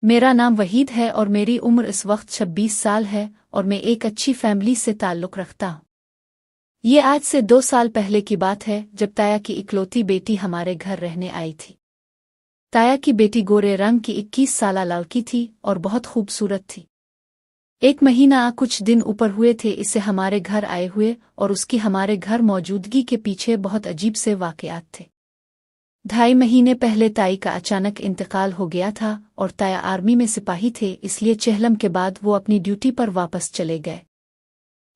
मेरा नाम वहीद है और मेरी उम्र इस वक्त 26 साल है और मैं एक अच्छी फैमिली से ताल्लुक़ रखता हूँ। ये आज से 2 साल पहले की बात है जब ताया की इकलौती बेटी हमारे घर रहने आई थी। ताया की बेटी गोरे रंग की 21 साला लड़की थी और बहुत खूबसूरत थी। एक महीना कुछ दिन ऊपर हुए थे इसे हमारे घर आए हुए और उसकी हमारे घर मौजूदगी के पीछे बहुत अजीब से वाक़यात थे। 2.5 महीने पहले ताई का अचानक इंतकाल हो गया था और ताया आर्मी में सिपाही थे, इसलिए चेहलम के बाद वो अपनी ड्यूटी पर वापस चले गए।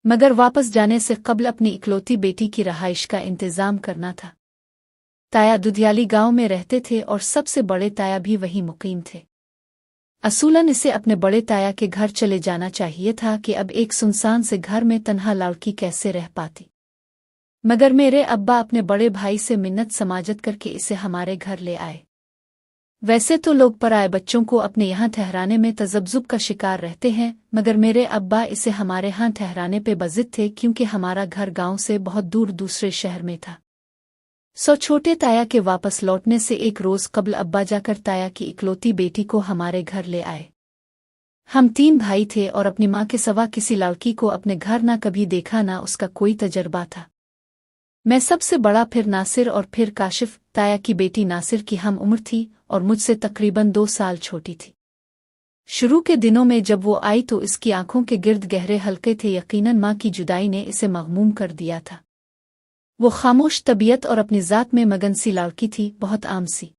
मगर वापस जाने से कबल अपनी इकलौती बेटी की रहाइश का इंतज़ाम करना था। ताया दुधियाली गांव में रहते थे और सबसे बड़े ताया भी वहीं मुकीम थे। असूलन इसे अपने बड़े ताया के घर चले जाना चाहिए था कि अब एक सुनसान से घर में तन्हा लड़की कैसे रह पाती। मगर मेरे अब्बा अपने बड़े भाई से मिन्नत समाजत करके इसे हमारे घर ले आए। वैसे तो लोग पराए बच्चों को अपने यहाँ ठहराने में तजब्जुब का शिकार रहते हैं, मगर मेरे अब्बा इसे हमारे यहाँ ठहराने पे बज़िद थे क्योंकि हमारा घर गांव से बहुत दूर दूसरे शहर में था। छोटे ताया के वापस लौटने से एक रोज़ कबल अब्बा जाकर ताया की इकलौती बेटी को हमारे घर ले आए। हम 3 भाई थे और अपनी माँ के सिवा किसी लड़की को अपने घर ना कभी देखा ना उसका कोई तजर्बा था। मैं सबसे बड़ा, फिर नासिर और फिर काशिफ। ताया की बेटी नासिर की हम उम्र थी और मुझसे तकरीबन 2 साल छोटी थी। शुरू के दिनों में जब वो आई तो इसकी आंखों के गिर्द गहरे हल्के थे, यकीनन माँ की जुदाई ने इसे मग़मूम कर दिया था। वो खामोश तबीयत और अपनी ज़ात में मगन सी लड़की थी, बहुत आम सी।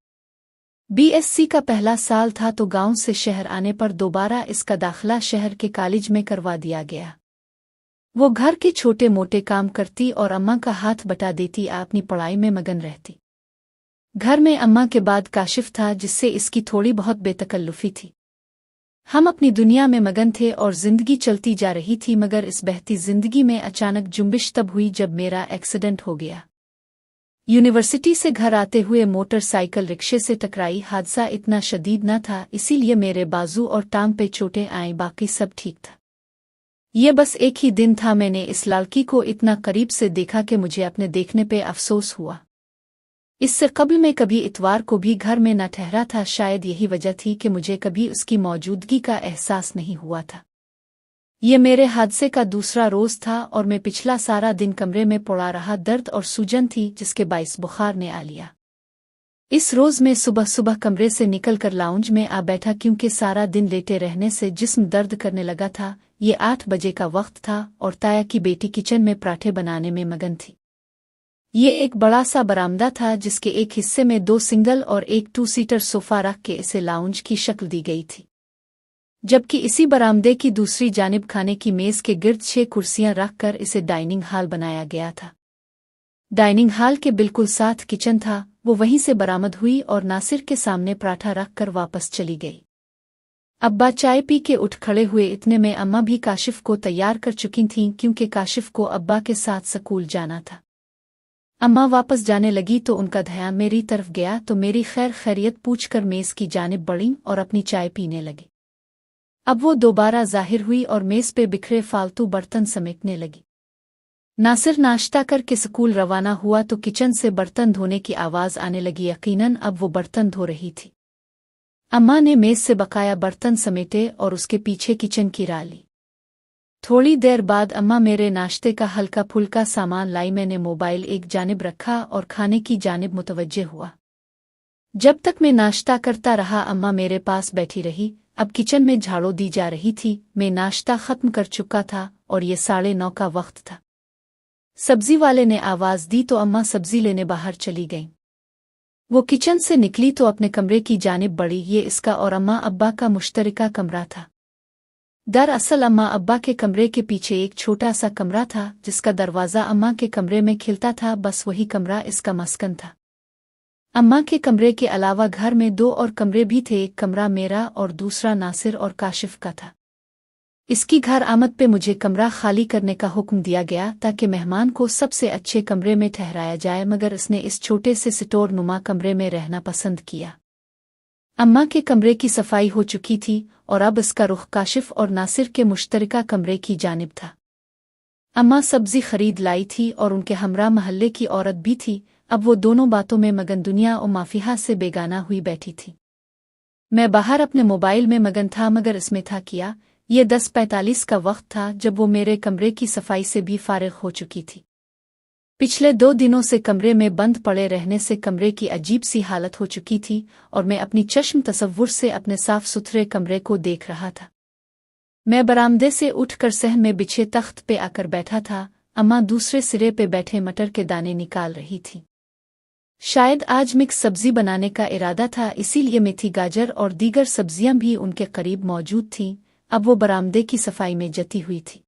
BSc का पहला साल था तो गांव से शहर आने पर दोबारा इसका दाखिला शहर के कॉलेज में करवा दिया गया। वो घर के छोटे मोटे काम करती और अम्मा का हाथ बटा देती, अपनी पढ़ाई में मगन रहती। घर में अम्मा के बाद काशिफ था जिससे इसकी थोड़ी बहुत बेतकल्लुफ़ी थी। हम अपनी दुनिया में मगन थे और ज़िंदगी चलती जा रही थी, मगर इस बहती ज़िंदगी में अचानक जुम्बिश तब हुई जब मेरा एक्सीडेंट हो गया। यूनिवर्सिटी से घर आते हुए मोटरसाइकिल रिक्शे से टकराई। हादसा इतना शदीद न था, इसीलिए मेरे बाजू और टांग पे चोटें आईं, बाकी सब ठीक था। ये बस एक ही दिन था मैंने इस लड़की को इतना करीब से देखा कि मुझे अपने देखने पे अफसोस हुआ। इससे कबल मैं कभी इतवार को भी घर में न ठहरा था, शायद यही वजह थी कि मुझे कभी उसकी मौजूदगी का एहसास नहीं हुआ था। ये मेरे हादसे का दूसरा रोज़ था और मैं पिछला सारा दिन कमरे में पड़ा रहा। दर्द और सूजन थी जिसके बाइस बुखार ने आ लिया। इस रोज़ मैं सुबह सुबह कमरे से निकलकर लाउंज में आ बैठा क्योंकि सारा दिन लेटे रहने से जिस्म दर्द करने लगा था। ये 8 बजे का वक्त था और ताया की बेटी किचन में पराठे बनाने में मगन थी। ये एक बड़ा सा बरामदा था जिसके एक हिस्से में 2 सिंगल और एक 2 सीटर सोफा रख के इसे लाउंज की शक्ल दी गई थी, जबकि इसी बरामदे की दूसरी जानिब खाने की मेज़ के गिर्द 6 कुर्सियां रखकर इसे डाइनिंग हॉल बनाया गया था। डाइनिंग हॉल के बिल्कुल साथ किचन था। वो वहीं से बरामद हुई और नासिर के सामने पराठा रख कर वापस चली गई। अब्बा चाय पी के उठ खड़े हुए, इतने में अम्मा भी काशिफ को तैयार कर चुकी थीं क्योंकि काशिफ को अब्बा के साथ स्कूल जाना था। अम्मा वापस जाने लगी तो उनका ध्यान मेरी तरफ गया तो मेरी खैर खैरियत पूछकर मेज़ की जानिब बढ़ीं और अपनी चाय पीने लगी। अब वो दोबारा जाहिर हुई और मेज़ पे बिखरे फालतू बर्तन समेटने लगी। नासिर नाश्ता करके स्कूल रवाना हुआ तो किचन से बर्तन धोने की आवाज़ आने लगी। यकीनन अब वो बर्तन धो रही थी। अम्मा ने मेज़ से बकाया बर्तन समेटे और उसके पीछे किचन की राह ली। थोड़ी देर बाद अम्मा मेरे नाश्ते का हल्का फुल्का सामान लाई। मैंने मोबाइल एक जानिब रखा और खाने की जानिब मुतवज्जे हुआ। जब तक मैं नाश्ता करता रहा अम्मा मेरे पास बैठी रही। अब किचन में झाड़ू दी जा रही थी। मैं नाश्ता ख़त्म कर चुका था और ये 9:30 का वक्त था। सब्जी वाले ने आवाज़ दी तो अम्मा सब्जी लेने बाहर चली गईं। वो किचन से निकली तो अपने कमरे की जानिब बढ़ी। ये इसका और अम्मा अब्बा का मुश्तरका कमरा था। दरअसल अम्मा अब्बा के कमरे के पीछे एक छोटा सा कमरा था जिसका दरवाज़ा अम्मा के कमरे में खिलता था। बस वही कमरा इसका मस्कन था। अम्मा के कमरे के अलावा घर में 2 और कमरे भी थे। एक कमरा मेरा और दूसरा नासिर और काशिफ का था। इसकी घर आमद पे मुझे कमरा खाली करने का हुक्म दिया गया ताकि मेहमान को सबसे अच्छे कमरे में ठहराया जाए, मगर इसने इस छोटे से स्टोर नुमा कमरे में रहना पसंद किया। अम्मा के कमरे की सफाई हो चुकी थी और अब इसका रुख काशिफ और नासिर के मुश्तरका कमरे की जानिब था। अम्मा सब्जी खरीद लाई थी और उनके हमरा महल्ले की औरत भी थी। अब वो दोनों बातों में मगन दुनिया और माफिहा से बेगाना हुई बैठी थी। मैं बाहर अपने मोबाइल में मगन था मगर इसमें था किया ये 10:45 का वक्त था जब वो मेरे कमरे की सफाई से भी फारिग हो चुकी थी। पिछले 2 दिनों से कमरे में बंद पड़े रहने से कमरे की अजीब सी हालत हो चुकी थी और मैं अपनी चश्म तसव्वुर से अपने साफ सुथरे कमरे को देख रहा था। मैं बरामदे से उठकर सहन में बिछे तख्त पे आकर बैठा था। अम्मा दूसरे सिरे पे बैठे मटर के दाने निकाल रही थी। शायद आज मिक्स सब्जी बनाने का इरादा था, इसीलिए मेथी गाजर और दीगर सब्जियां भी उनके करीब मौजूद थीं। अब वो बरामदे की सफाई में जती हुई थी।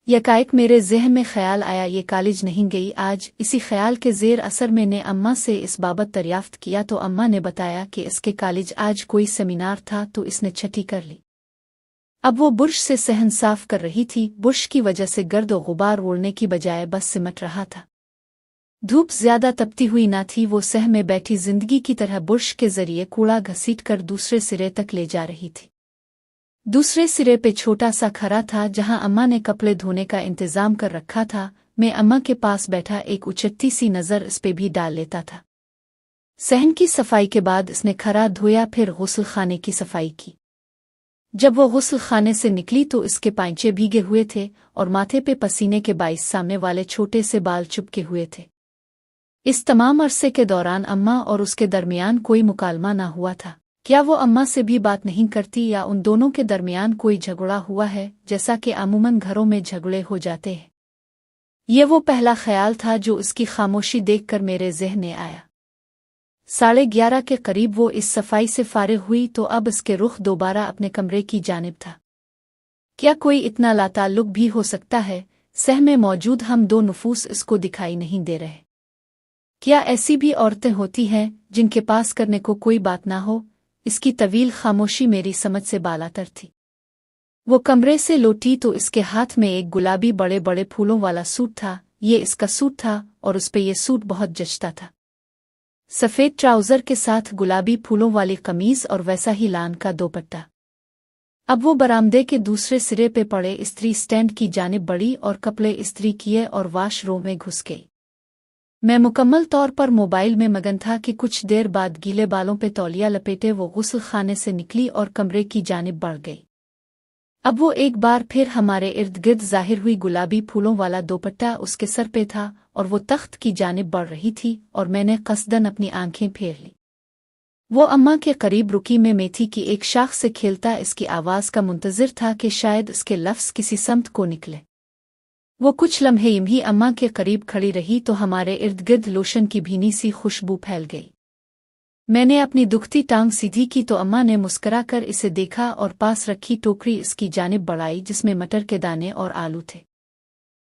यकाएक मेरे ज़हन में ख्याल आया ये कॉलेज नहीं गई आज। इसी ख्याल के ज़ेर असर मैंने अम्मा से इस बाबत दरियाफ्त किया तो अम्मा ने बताया कि इसके कॉलेज आज कोई सेमिनार था तो इसने छठी कर ली। अब वो बुर्श से सहन साफ कर रही थी। बुर्श की वजह से गर्द और गुबार उड़ने की बजाय बस सिमट रहा था। धूप ज्यादा तपती हुई ना थी। वो सह में बैठी जिंदगी की तरह बुर्श के जरिए कूड़ा घसीट कर दूसरे सिरे तक ले जा रही थी। दूसरे सिरे पे छोटा सा खरा था जहां अम्मा ने कपड़े धोने का इंतजाम कर रखा था। मैं अम्मा के पास बैठा एक उचट्टी सी नज़र इस पे भी डाल लेता था। सहन की सफाई के बाद इसने खरा धोया, फिर गुस्ल खाने की सफाई की। जब वो गुस्ल खाने से निकली तो इसके पांचे भीगे हुए थे और माथे पे पसीने के बाइस सामने वाले छोटे से बाल चुपके हुए थे। इस तमाम अरसे के दौरान अम्मा और उसके दरमियान कोई मुकालमा ना हुआ था। क्या वो अम्मा से भी बात नहीं करती या उन दोनों के दरमियान कोई झगड़ा हुआ है, जैसा कि अमूमन घरों में झगड़े हो जाते हैं। ये वो पहला ख्याल था जो उसकी खामोशी देखकर मेरे ज़हन में आया। 11:30 के करीब वो इस सफाई से फारिग हुई तो अब इसके रुख दोबारा अपने कमरे की जानिब था। क्या कोई इतना लाताल्लुक भी हो सकता है? सह में मौजूद हम दो नुफूस इसको दिखाई नहीं दे रहे। क्या ऐसी भी औरतें होती हैं जिनके पास करने को कोई बात ना हो? इसकी तवील खामोशी मेरी समझ से बालातर थी। वो कमरे से लौटी तो इसके हाथ में एक गुलाबी बड़े बड़े फूलों वाला सूट था। ये इसका सूट था और उस पे ये सूट बहुत जचता था। सफ़ेद ट्राउज़र के साथ गुलाबी फूलों वाली कमीज और वैसा ही लान का दोपट्टा। अब वो बरामदे के दूसरे सिरे पे पड़े इस्त्री स्टैंड की जानिब बढ़ी और कपड़े इस्त्री किए और वाशरूम में घुस गई। मैं मुकम्मल तौर पर मोबाइल में मगन था कि कुछ देर बाद गीले बालों पे तौलिया लपेटे वो गुस्ल खाने से निकली और कमरे की जानिब बढ़ गई। अब वो एक बार फिर हमारे इर्द गिर्द जाहिर हुई। गुलाबी फूलों वाला दोपट्टा उसके सर पे था और वो तख्त की जानिब बढ़ रही थी और मैंने कसदन अपनी आंखें फेर ली। वो अम्मा के करीब रुकी। मैं मेथी की एक शाख से खेलता इसकी आवाज़ का मुंतज़िर था कि शायद इसके लफ्ज़ किसी समत को निकले। वो कुछ लम्हे यूं ही अम्मा के करीब खड़ी रही तो हमारे इर्द गिर्द लोशन की भीनी सी खुशबू फैल गई। मैंने अपनी दुखती टांग सीधी की तो अम्मा ने मुस्करा कर इसे देखा और पास रखी टोकरी इसकी जानिब बढ़ाई जिसमें मटर के दाने और आलू थे।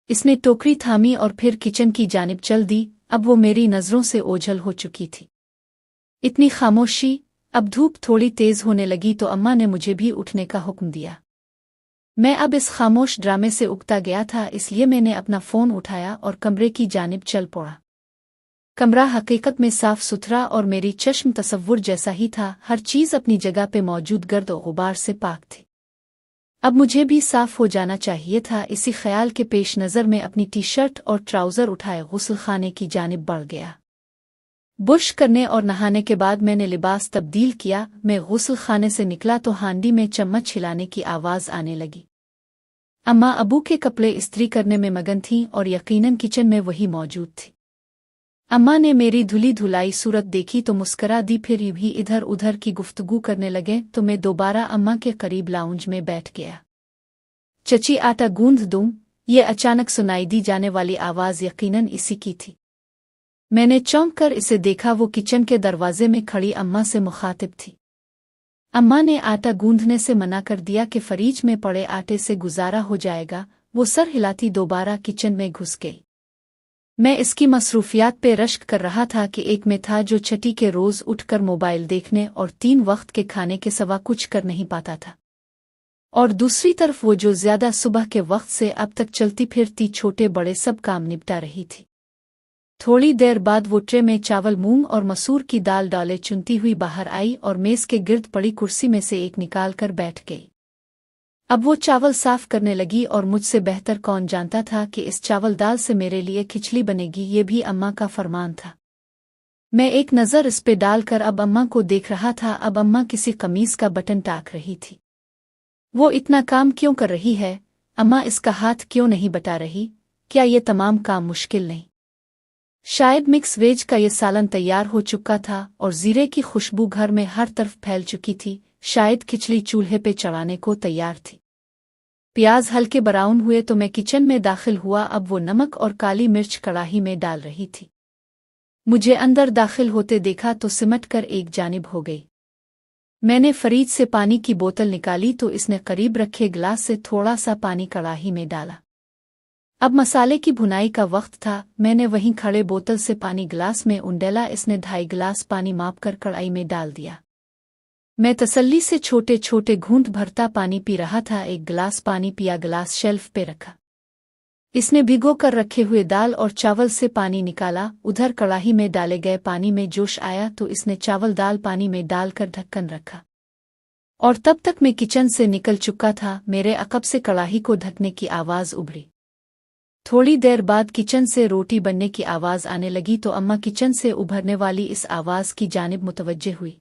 इसने टोकरी थामी और फिर किचन की जानिब चल दी। अब वो मेरी नज़रों से ओझल हो चुकी थी। इतनी खामोशी। अब धूप थोड़ी तेज होने लगी तो अम्मा ने मुझे भी उठने का हुक्म दिया। मैं अब इस खामोश ड्रामे से उकता गया था, इसलिए मैंने अपना फ़ोन उठाया और कमरे की जानिब चल पड़ा। कमरा हकीकत में साफ सुथरा और मेरी चश्म तसव्वुर जैसा ही था। हर चीज़ अपनी जगह पे मौजूद गर्द और गुबार से पाक थी। अब मुझे भी साफ हो जाना चाहिए था। इसी ख्याल के पेश नज़र में अपनी टी शर्ट और ट्राउज़र उठाए गुस्ल खाने की जानिब बढ़ गया। बुर्श करने और नहाने के बाद मैंने लिबास तब्दील किया। मैं गुस्ल खाने से निकला तो हांडी में चम्मच हिलाने की आवाज़ आने लगी। अम्मा अबू के कपड़े इस्त्री करने में मगन थीं और यकीनन किचन में वही मौजूद थी। अम्मा ने मेरी धुली धुलाई सूरत देखी तो मुस्करा दी। फिर यूं ही इधर उधर की गुफ्तगू करने लगे तो मैं दोबारा अम्मा के करीब लाउंज में बैठ गया। चची आटा गूंद दूं? ये अचानक सुनाई दी जाने वाली आवाज़ यकीनन इसी की थी। मैंने चौंक कर इसे देखा। वो किचन के दरवाजे में खड़ी अम्मा से मुखातिब थी। अम्मा ने आटा गूंदने से मना कर दिया कि फरीज में पड़े आटे से गुजारा हो जाएगा। वो सर हिलाती दोबारा किचन में घुस गई। मैं इसकी मसरूफियात पे रश्क कर रहा था कि एक में था जो छठी के रोज़ उठकर मोबाइल देखने और 3 वक्त के खाने के सिवा कुछ कर नहीं पाता था, और दूसरी तरफ वो जो ज्यादा सुबह के वक्त से अब तक चलती फिरती छोटे बड़े सब काम निपटा रही थी। थोड़ी देर बाद वो ट्रे में चावल, मूंग और मसूर की दाल डाले चुनती हुई बाहर आई और मेज़ के गिर्द पड़ी कुर्सी में से एक निकाल कर बैठ गई। अब वो चावल साफ करने लगी और मुझसे बेहतर कौन जानता था कि इस चावल दाल से मेरे लिए खिचड़ी बनेगी। ये भी अम्मा का फरमान था। मैं एक नज़र इस पे डालकर अब अम्मा को देख रहा था। अब अम्मा किसी कमीज का बटन टाक रही थी। वो इतना काम क्यों कर रही है? अम्मा इसका हाथ क्यों नहीं बटा रही? क्या ये तमाम काम मुश्किल नहीं? शायद मिक्स वेज का ये सालन तैयार हो चुका था और जीरे की खुशबू घर में हर तरफ फैल चुकी थी। शायद खिचड़ी चूल्हे पे चढ़ाने को तैयार थी। प्याज हल्के ब्राउन हुए तो मैं किचन में दाखिल हुआ। अब वो नमक और काली मिर्च कढ़ाई में डाल रही थी। मुझे अंदर दाखिल होते देखा तो सिमट कर एक जानिब हो गई। मैंने फरीद से पानी की बोतल निकाली तो इसने करीब रखे गिलास से थोड़ा सा पानी कढ़ाई में डाला। अब मसाले की भुनाई का वक्त था। मैंने वहीं खड़े बोतल से पानी गिलास में उंडेला। इसने 2.5 गिलास पानी माप कर कढ़ाई में डाल दिया। मैं तसल्ली से छोटे छोटे घूंट भरता पानी पी रहा था। 1 गिलास पानी पिया, गिलास शेल्फ पे रखा। इसने भिगो कर रखे हुए दाल और चावल से पानी निकाला। उधर कढ़ाई में डाले गए पानी में जोश आया तो इसने चावल दाल पानी में डालकर ढक्कन रखा। और तब तक मैं किचन से निकल चुका था। मेरे अकब से कढ़ाई को ढकने की आवाज़ उभरी। थोड़ी देर बाद किचन से रोटी बनने की आवाज़ आने लगी तो अम्मा किचन से उभरने वाली इस आवाज़ की जानिब मुतवज्जे हुई।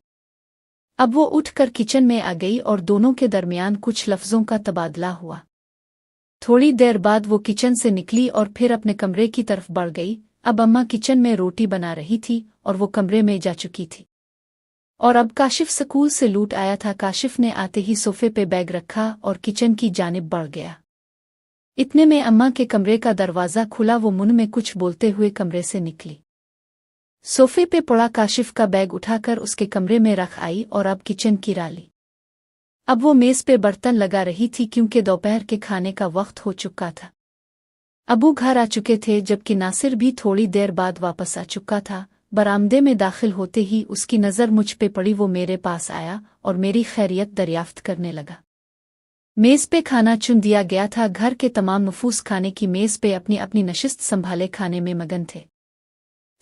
अब वो उठकर किचन में आ गई और दोनों के दरमियान कुछ लफ्ज़ों का तबादला हुआ। थोड़ी देर बाद वो किचन से निकली और फिर अपने कमरे की तरफ बढ़ गई। अब अम्मा किचन में रोटी बना रही थी और वो कमरे में जा चुकी थी। और अब काशिफ स्कूल से लौट आया था। काशिफ ने आते ही सोफे पे बैग रखा और किचन की जानिब बढ़ गया। इतने में अम्मा के कमरे का दरवाज़ा खुला। वो मुंह में कुछ बोलते हुए कमरे से निकली। सोफे पे पड़ा काशिफ का बैग उठाकर उसके कमरे में रख आई और अब किचन की राली। अब वो मेज़ पे बर्तन लगा रही थी क्योंकि दोपहर के खाने का वक्त हो चुका था। अबू घर आ चुके थे जबकि नासिर भी थोड़ी देर बाद वापस आ चुका था। बरामदे में दाखिल होते ही उसकी नज़र मुझ पे पड़ी। वो मेरे पास आया और मेरी खैरियत दरियाफ्त करने लगा। मेज़ पे खाना चुन दिया गया था। घर के तमाम नफूस खाने की मेज़ पे अपनी अपनी नशिस्त संभाले खाने में मगन थे।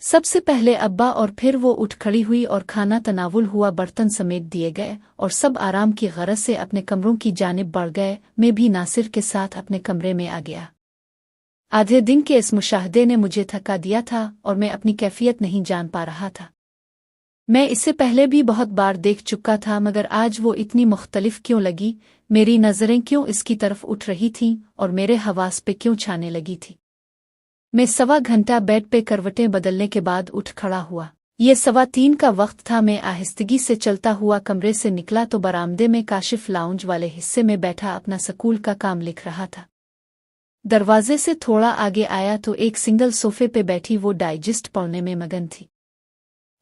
सबसे पहले अब्बा और फिर वो उठ खड़ी हुई और खाना तनावुल हुआ। बर्तन समेट दिए गए और सब आराम की गरज से अपने कमरों की जानिब बढ़ गए। मैं भी नासिर के साथ अपने कमरे में आ गया। आधे दिन के इस मुशाहदे ने मुझे थका दिया था और मैं अपनी कैफियत नहीं जान पा रहा था। मैं इससे पहले भी बहुत बार देख चुका था मगर आज वो इतनी मुख्तलिफ क्यों लगी? मेरी नज़रें क्यों इसकी तरफ उठ रही थीं और मेरे हवास पे क्यों छाने लगी थी? मैं 1.25 घंटा बेड पे करवटें बदलने के बाद उठ खड़ा हुआ। ये 2:15 का वक्त था। मैं आहिस्तगी से चलता हुआ कमरे से निकला तो बरामदे में काशिफ लाउंज वाले हिस्से में बैठा अपना स्कूल का काम लिख रहा था। दरवाजे से थोड़ा आगे आया तो एक सिंगल सोफे पे बैठी वो डाइजेस्ट पढ़ने में मगन थी।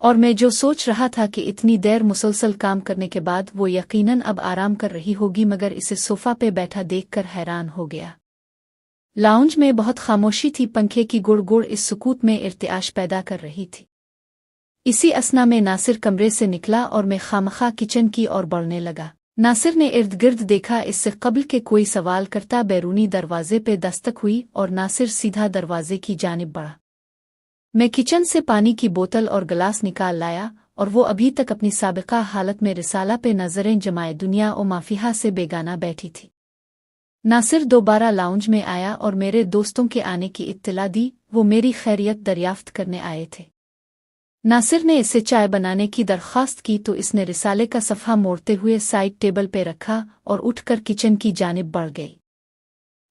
और मैं जो सोच रहा था कि इतनी देर मुसलसल काम करने के बाद वो यकीनन अब आराम कर रही होगी मगर इसे सोफा पे बैठा देखकर हैरान हो गया। लाउंज में बहुत खामोशी थी। पंखे की गुड़ गुड़ इस सुकूत में इर्तिआश पैदा कर रही थी। इसी असना में नासिर कमरे से निकला और मैं खामखा किचन की ओर बढ़ने लगा। नासिर ने इर्द गिर्द देखा। इससे कबल के कोई सवाल करता बैरूनी दरवाजे पे दस्तक हुई और नासिर सीधा दरवाजे की जानिब बढ़ा। मैं किचन से पानी की बोतल और गिलास निकाल लाया और वो अभी तक अपनी साबिका हालत में रिसाला पे नजरें जमाए दुनिया और माफिया से बेगाना बैठी थी। नासिर दोबारा लाउंज में आया और मेरे दोस्तों के आने की इत्तला दी। वो मेरी खैरियत दरियाफ्त करने आए थे। नासिर ने इसे चाय बनाने की दरख्वास्त की तो इसने रिसाले का सफ़ा मोड़ते हुए साइड टेबल पे रखा और उठकर किचन की जानिब बढ़ गई।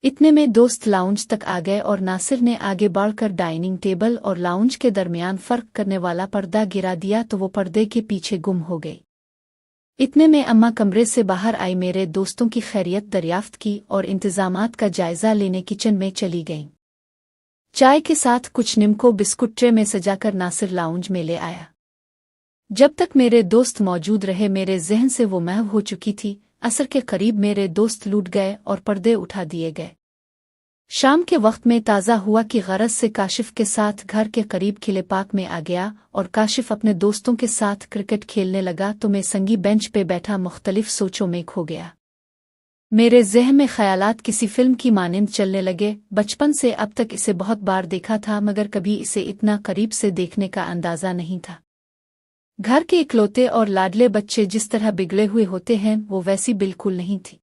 इतने में दोस्त लाउंज तक आ गए और नासिर ने आगे बढ़कर डाइनिंग टेबल और लाउंज के दरमियान फ़र्क करने वाला पर्दा गिरा दिया तो वो पर्दे के पीछे गुम हो गई। इतने में अम्मा कमरे से बाहर आई, मेरे दोस्तों की खैरियत दरियाफ्त की और इंतज़ामात का जायज़ा लेने किचन में चली गईं। चाय के साथ कुछ निमको बिस्कुट ट्रे में सजाकर नासिर लाउंज में ले आया। जब तक मेरे दोस्त मौजूद रहे मेरे जहन से वो महव हो चुकी थी। असर के करीब मेरे दोस्त लूट गए और पर्दे उठा दिए गए। शाम के वक्त में ताज़ा हुआ कि गरज से काशिफ के साथ घर के करीब खिले पार्क में आ गया और काशिफ अपने दोस्तों के साथ क्रिकेट खेलने लगा तो मैं संगी बेंच पे बैठा मुख्तलिफ सोचों में खो गया। मेरे ज़हन में ख़यालात किसी फिल्म की मानिंद चलने लगे। बचपन से अब तक इसे बहुत बार देखा था मगर कभी इसे इतना करीब से देखने का अंदाज़ा नहीं था। घर के इकलौते और लाडले बच्चे जिस तरह बिगड़े हुए होते हैं वो वैसी बिल्कुल नहीं थी।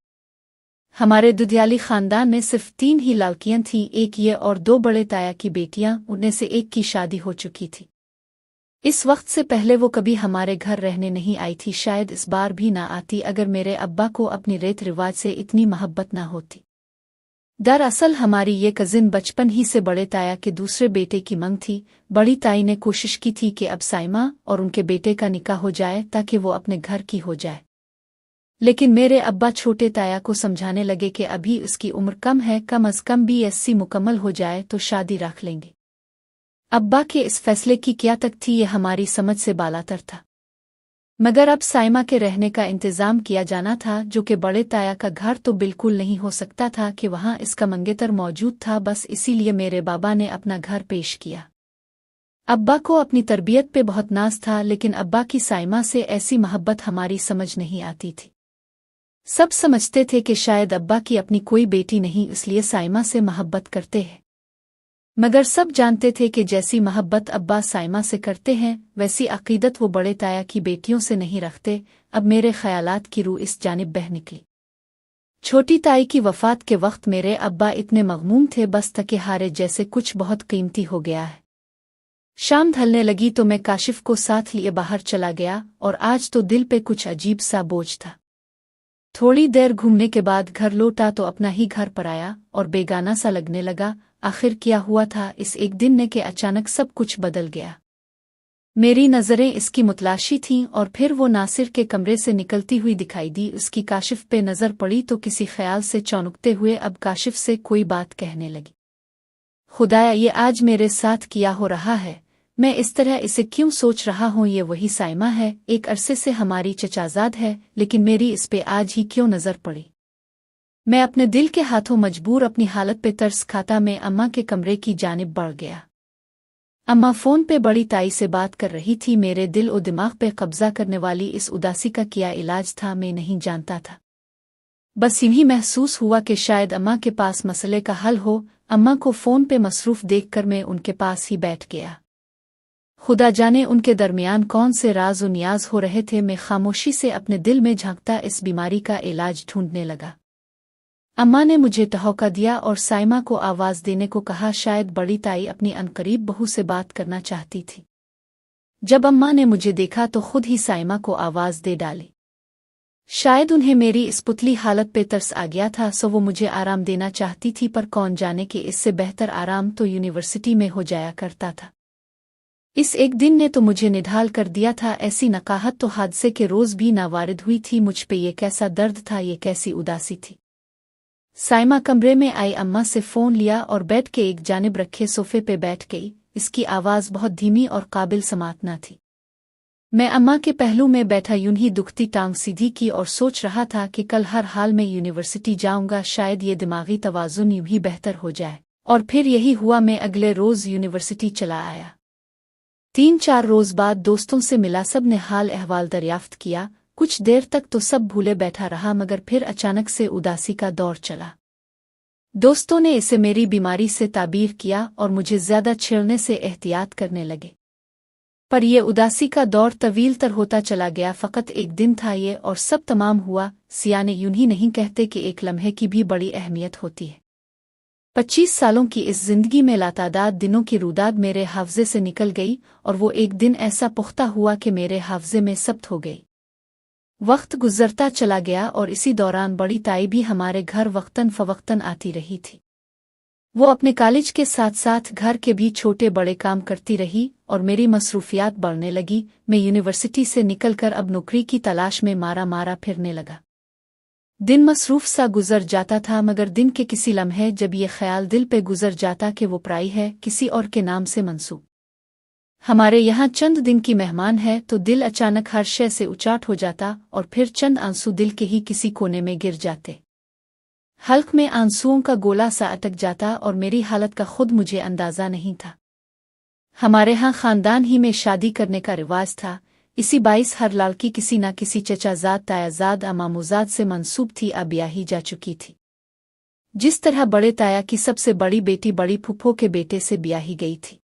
हमारे दुधियाली ख़ानदान में सिर्फ 3 ही लड़कियां थीं, एक ये और 2 बड़े ताया की बेटियां, उनमें से एक की शादी हो चुकी थी। इस वक्त से पहले वो कभी हमारे घर रहने नहीं आई थी, शायद इस बार भी ना आती अगर मेरे अब्बा को अपनी रीत रिवाज से इतनी मोहब्बत ना होती। दरअसल हमारी ये कजिन बचपन ही से बड़े ताया के दूसरे बेटे की मंग थी। बड़ी ताई ने कोशिश की थी कि अब साइमा और उनके बेटे का निकाह हो जाए ताकि वो अपने घर की हो जाए, लेकिन मेरे अब्बा छोटे ताया को समझाने लगे कि अभी उसकी उम्र कम है, कम अज कम BSc मुकम्मल हो जाए तो शादी रख लेंगे। अब्बा के इस फैसले की क्या तक थी ये हमारी समझ से बालातर था, मगर अब साइमा के रहने का इंतजाम किया जाना था, जो कि बड़े ताया का घर तो बिल्कुल नहीं हो सकता था कि वहां इसका मंगेतर मौजूद था। बस इसीलिए मेरे बाबा ने अपना घर पेश किया। अब्बा को अपनी तरबियत पे बहुत नाज था, लेकिन अब्बा की साइमा से ऐसी मोहब्बत हमारी समझ नहीं आती थी। सब समझते थे कि शायद अब्बा की अपनी कोई बेटी नहीं, इसलिए साइमा से मोहब्बत करते हैं, मगर सब जानते थे कि जैसी मोहब्बत अब्बा साइमा से करते हैं वैसी अकीदत वो बड़े ताया की बेटियों से नहीं रखते। अब मेरे ख्यालात की रूह इस जानिब बह निकली। छोटी ताई की वफ़ात के वक्त मेरे अब्बा इतने मगमूम थे, बस थके हारे जैसे कुछ बहुत कीमती हो गया है। शाम ढलने लगी तो मैं काशिफ को साथ लिए बाहर चला गया, और आज तो दिल पे कुछ अजीब सा बोझ था। थोड़ी देर घूमने के बाद घर लौटा तो अपना ही घर पर आया और बेगाना सा लगने लगा। आखिर क्या हुआ था इस एक दिन ने कि अचानक सब कुछ बदल गया। मेरी नज़रें इसकी मुतलाशी थीं और फिर वो नासिर के कमरे से निकलती हुई दिखाई दी। उसकी काशिफ पे नज़र पड़ी तो किसी ख्याल से चौंकते हुए अब काशिफ से कोई बात कहने लगी। खुदाया, ये आज मेरे साथ किया हो रहा है, मैं इस तरह इसे क्यों सोच रहा हूँ। ये वही साइमा है, एक अरसे से हमारी चचाजाद है, लेकिन मेरी इस पे आज ही क्यों नज़र पड़ी। मैं अपने दिल के हाथों मजबूर अपनी हालत पे तरस खाता मैं अम्मा के कमरे की जानिब बढ़ गया। अम्मा फ़ोन पे बड़ी ताई से बात कर रही थी। मेरे दिल और दिमाग पे कब्जा करने वाली इस उदासी का क्या इलाज था मैं नहीं जानता था। बस यूं ही महसूस हुआ कि शायद अम्मा के पास मसले का हल हो। अम्मा को फ़ोन पे मसरूफ़ देखकर मैं उनके पास ही बैठ गया। खुदा जाने उनके दरमियान कौन से राज और नियाज हो रहे थे। मैं खामोशी से अपने दिल में झांकता इस बीमारी का इलाज ढूंढने लगा। अम्मा ने मुझे ठहौका दिया और साइमा को आवाज़ देने को कहा। शायद बड़ी ताई अपनी अनकरीब बहू से बात करना चाहती थी। जब अम्मा ने मुझे देखा तो खुद ही साइमा को आवाज़ दे डाली। शायद उन्हें मेरी इस पुतली हालत पे तरस आ गया था, सो वो मुझे आराम देना चाहती थी, पर कौन जाने कि इससे बेहतर आराम तो यूनिवर्सिटी में हो जाया करता था। इस एक दिन ने तो मुझे निढाल कर दिया था। ऐसी नकाहत तो हादसे के रोज़ भी ना वारिद हुई थी मुझ पे। ये कैसा दर्द था, ये कैसी उदासी थी। साइमा कमरे में आई, अम्मा से फ़ोन लिया और बेड के एक जानिब रखे सोफे पे बैठ गई। इसकी आवाज़ बहुत धीमी और काबिल समात न थी। मैं अम्मा के पहलू में बैठा यूं ही दुखती टांग सीधी की और सोच रहा था कि कल हर हाल में यूनिवर्सिटी जाऊंगा, शायद ये दिमागी तवाज़ुन यूं ही बेहतर हो जाए। और फिर यही हुआ। मैं अगले रोज़ यूनिवर्सिटी चला आया। 3-4 रोज़ बाद दोस्तों से मिला, सब ने हाल अहवाल दरियाफ्त किया। कुछ देर तक तो सब भूले बैठा रहा, मगर फिर अचानक से उदासी का दौर चला। दोस्तों ने इसे मेरी बीमारी से ताबीर किया और मुझे ज़्यादा छेड़ने से एहतियात करने लगे। पर यह उदासी का दौर तवील तर होता चला गया। फ़कत एक दिन था ये और सब तमाम हुआ। सियाने यूं ही नहीं कहते कि एक लम्हे की भी बड़ी अहमियत होती है। 25 सालों की इस जिंदगी में लातादाद दिनों की रुदाद मेरे हाफ़ज़े से निकल गई, और वो एक दिन ऐसा पुख्ता हुआ कि मेरे हाफ़ज़े में सब्त हो गई। वक्त गुजरता चला गया और इसी दौरान बड़ी ताई भी हमारे घर वक्तन फ़वक्तन आती रही थी। वो अपने कॉलेज के साथ साथ घर के भी छोटे बड़े काम करती रही और मेरी मसरूफियात बढ़ने लगी। मैं यूनिवर्सिटी से निकलकर अब नौकरी की तलाश में मारा फिरने लगा। दिन मसरूफ सा गुजर जाता था, मगर दिन के किसी लम्हे जब ये ख्याल दिल पे गुजर जाता कि वो पराई है, किसी और के नाम से मंसूब हमारे यहाँ चंद दिन की मेहमान है, तो दिल अचानक हर शय से उचाट हो जाता और फिर चंद आंसू दिल के ही किसी कोने में गिर जाते। हल्क में आंसुओं का गोला सा अटक जाता और मेरी हालत का खुद मुझे अंदाज़ा नहीं था। हमारे यहाँ ख़ानदान ही में शादी करने का रिवाज था। इसी बाइस हर लड़की किसी न किसी चचाजाद, तायाजाद, अमामूजाद से मंसूब थी, अब ब्याही जा चुकी थी। जिस तरह बड़े ताया की सबसे बड़ी बेटी बड़ी फूफो के बेटे से ब्याही गई थी,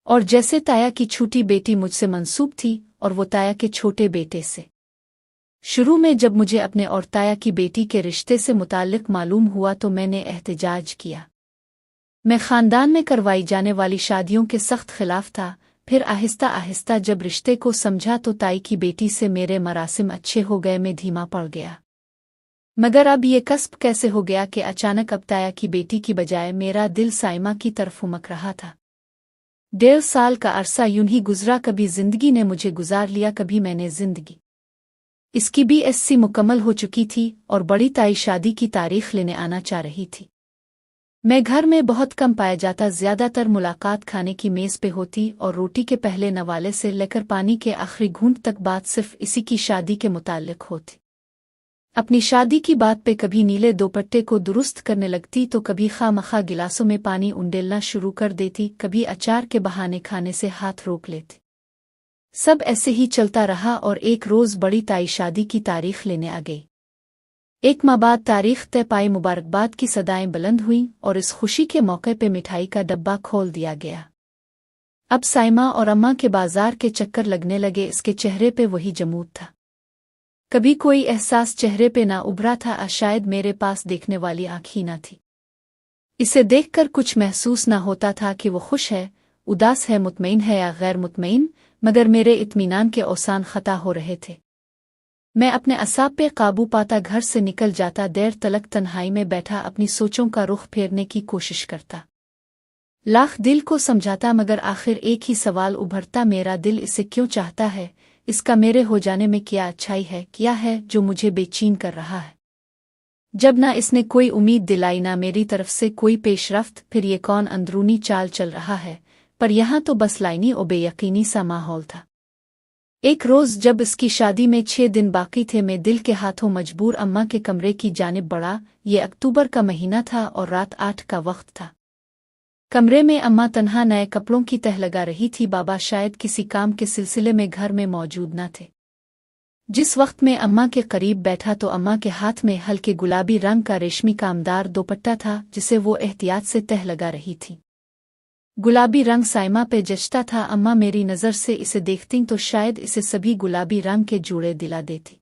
और जैसे ताया की छोटी बेटी मुझसे मंसूब थी और वो ताया के छोटे बेटे से। शुरू में जब मुझे अपने और ताया की बेटी के रिश्ते से मुताल्लिक मालूम हुआ तो मैंने एहतजाज किया। मैं ख़ानदान में करवाई जाने वाली शादियों के सख्त खिलाफ था। फिर आहिस्ता आहिस्ता जब रिश्ते को समझा तो ताई की बेटी से मेरे मरासिम अच्छे हो गए, मैं धीमा पड़ गया। मगर अब ये कस्ब कैसे हो गया कि अचानक अब ताया की बेटी की बजाय मेरा दिल साइमा की तरफ उमक रहा था। 1.5 साल का अरसा यूं ही गुजरा, कभी जिंदगी ने मुझे गुजार लिया, कभी मैंने जिंदगी। इसकी BSc मुकम्मल हो चुकी थी और बड़ी ताई शादी की तारीख लेने आना चाह रही थी। मैं घर में बहुत कम पाया जाता, ज्यादातर मुलाकात खाने की मेज पे होती और रोटी के पहले नवाले से लेकर पानी के आखिरी घूंट तक बात सिर्फ इसी की शादी के मुताल्लिक होती। अपनी शादी की बात पे कभी नीले दोपट्टे को दुरुस्त करने लगती तो कभी खामखा गिलासों में पानी उंडेलना शुरू कर देती, कभी अचार के बहाने खाने से हाथ रोक लेती। सब ऐसे ही चलता रहा और एक रोज बड़ी ताई शादी की तारीख लेने आ गई। 1 माह बाद तारीख तय पाई, मुबारकबाद की सदाएं बुलंद हुईं और इस खुशी के मौके पे मिठाई का डब्बा खोल दिया गया। अब साइमा और अम्मा के बाजार के चक्कर लगने लगे, इसके चेहरे पे वही जमूद था। कभी कोई एहसास चेहरे पे ना उभरा था, शायद मेरे पास देखने वाली आँख ही ना थी। इसे देखकर कुछ महसूस ना होता था कि वो खुश है, उदास है, मुतमईन है या गैर मुतमईन, मगर मेरे इत्मीनान के औसान खता हो रहे थे। मैं अपने असाब पे काबू पाता घर से निकल जाता, देर तलक तन्हाई में बैठा अपनी सोचों का रुख फेरने की कोशिश करता। लाख दिल को समझाता मगर आखिर एक ही सवाल उभरता, मेरा दिल इसे क्यों चाहता है? इसका मेरे हो जाने में क्या अच्छाई है, क्या है जो मुझे बेचैन कर रहा है? जब ना इसने कोई उम्मीद दिलाई, ना मेरी तरफ से कोई पेशरफ्त, फिर ये कौन अंदरूनी चाल चल रहा है? पर यहाँ तो बस लाइनी और बेयकीनी सा माहौल था। एक रोज जब इसकी शादी में 6 दिन बाकी थे, मैं दिल के हाथों मजबूर अम्मा के कमरे की जानिब बढ़ा। ये अक्टूबर का महीना था और रात 8 का वक्त था। कमरे में अम्मा तन्हा नए कपड़ों की तह लगा रही थी। बाबा शायद किसी काम के सिलसिले में घर में मौजूद न थे। जिस वक्त में अम्मा के करीब बैठा तो अम्मा के हाथ में हल्के गुलाबी रंग का रेशमी कामदार दोपट्टा था, जिसे वो एहतियात से तह लगा रही थी। गुलाबी रंग साइमा पे जचता था। अम्मा मेरी नज़र से इसे देखती तो शायद इसे सभी गुलाबी रंग के जूड़े दिला देती।